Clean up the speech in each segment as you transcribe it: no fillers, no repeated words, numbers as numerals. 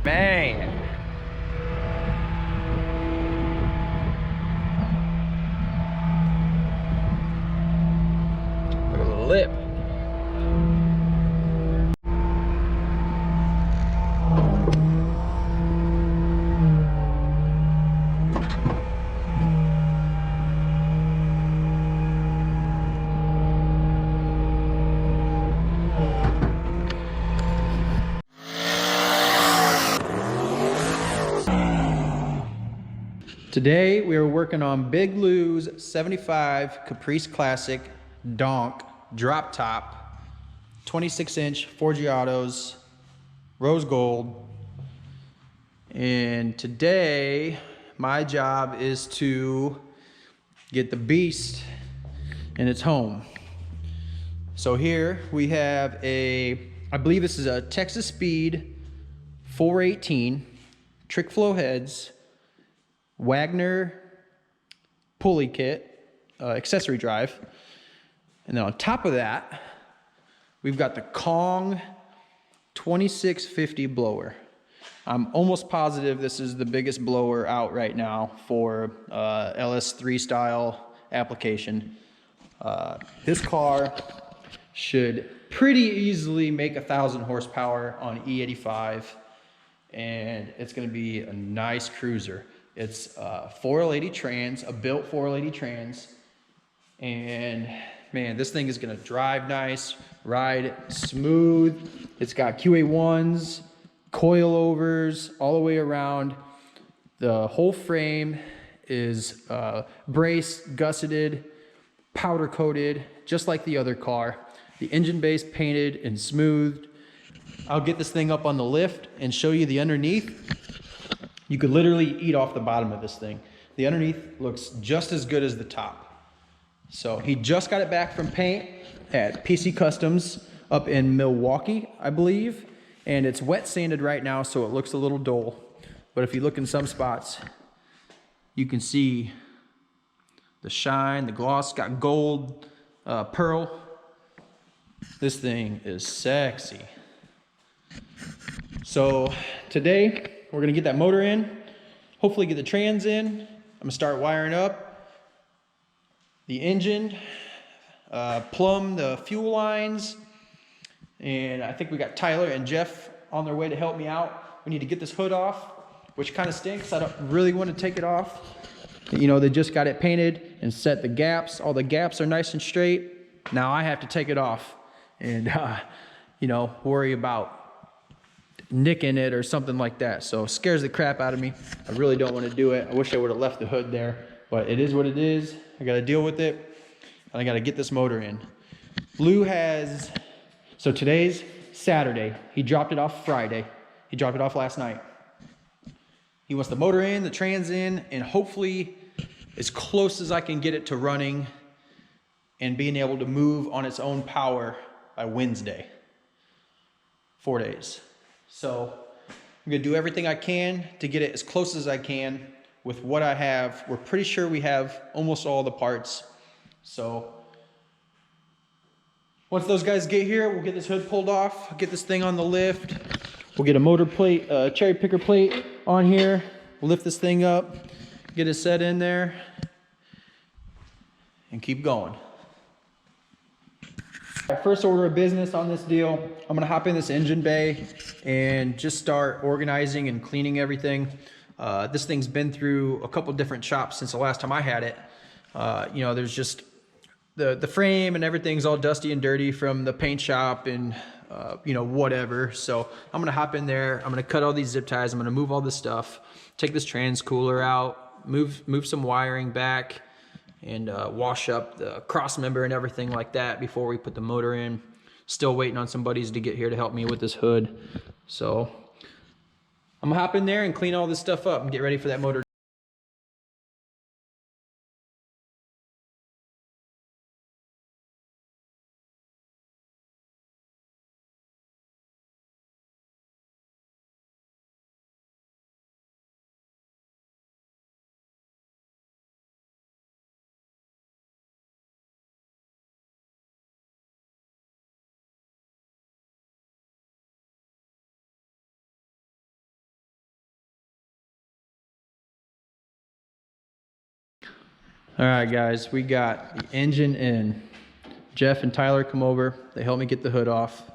Man. Look at the lip. Today we are working on Big Lou's 75 Caprice Classic DONK drop top, 26-inch Forgiatos, rose gold. And today my job is to get the beast in its home. So here we have I believe this is a Texas Speed 418 trick flow heads, Wagner pulley kit, accessory drive. And then on top of that, we've got the Kong 2650 blower. I'm almost positive this is the biggest blower out right now for LS3 style application. This car should pretty easily make 1,000 horsepower on E85, and it's gonna be a nice cruiser. It's 480 trans, a built 480 trans, and man, this thing is gonna drive nice, ride smooth. It's got QA1s, coilovers all the way around. The whole frame is braced, gusseted, powder coated, just like the other car. The engine base painted and smoothed. I'll get this thing up on the lift and show you the underneath. You could literally eat off the bottom of this thing. The underneath looks just as good as the top. So he just got it back from paint at PC Customs up in Milwaukee, I believe. And it's wet sanded right now, so it looks a little dull. But if you look in some spots, you can see the shine, the gloss, got gold, pearl. This thing is sexy. So today, we're gonna get that motor in, hopefully get the trans in. I'm gonna start wiring up the engine, plumb the fuel lines, and I think we got Tyler and Jeff on their way to help me out. We need to get this hood off, which kind of stinks. I don't really want to take it off. You know, they just got it painted and set the gaps. All the gaps are nice and straight. Now I have to take it off and, you know, worry about nicking it or something like that. So it scares the crap out of me. I really don't want to do it. I wish I would have left the hood there, but it is what it is. I got to deal with it, and I got to get this motor in. Lou has, so today's Saturday. He dropped it off Friday. He dropped it off last night. He wants the motor in, the trans in, and hopefully as close as I can get it to running and being able to move on its own power by Wednesday. 4 days. So I'm gonna do everything I can to get it as close as I can with what I have. We're pretty sure we have almost all the parts. So once those guys get here, we'll get this hood pulled off, get this thing on the lift. We'll get a motor plate, cherry picker plate on here. We'll lift this thing up, get it set in there, and keep going. First order of business on this deal, I'm gonna hop in this engine bay and just start organizing and cleaning everything. This thing's been through a couple different shops since the last time I had it. You know, there's just the frame and everything's all dusty and dirty from the paint shop and you know, whatever. So I'm gonna hop in there, I'm gonna cut all these zip ties, I'm gonna move all this stuff, take this trans cooler out, move some wiring back, and wash up the cross member and everything like that before we put the motor in. Still waiting on some buddies to get here to help me with this hood. So I'm gonna hop in there and clean all this stuff up and get ready for that motor. All right, guys, we got the engine in. Jeff and Tyler come over. They helped me get the hood off.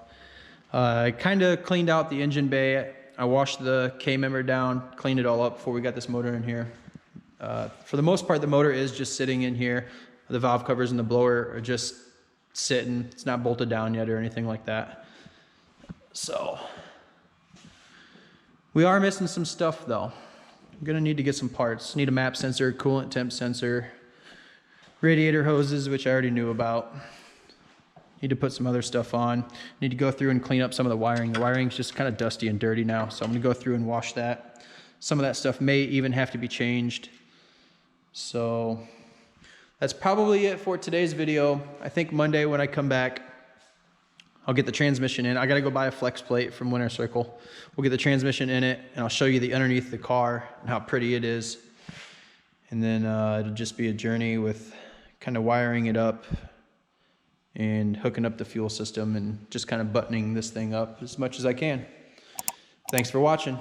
I kind of cleaned out the engine bay. I washed the K-member down, cleaned it all up before we got this motor in here. For the most part, the motor is just sitting in here. The valve covers and the blower are just sitting. It's not bolted down yet or anything like that. So we are missing some stuff though. I'm gonna need to get some parts. Need a map sensor, coolant temp sensor, radiator hoses, which I already knew about. Need to put some other stuff on. Need to go through and clean up some of the wiring. The wiring's just kind of dusty and dirty now, so I'm gonna go through and wash that. Some of that stuff may even have to be changed. So that's probably it for today's video. I think Monday when I come back, I'll get the transmission in. I gotta go buy a flex plate from Winter Circle. We'll get the transmission in it, and I'll show you the underneath the car and how pretty it is. And then it'll just be a journey with kind of wiring it up and hooking up the fuel system and just kind of buttoning this thing up as much as I can. Thanks for watching.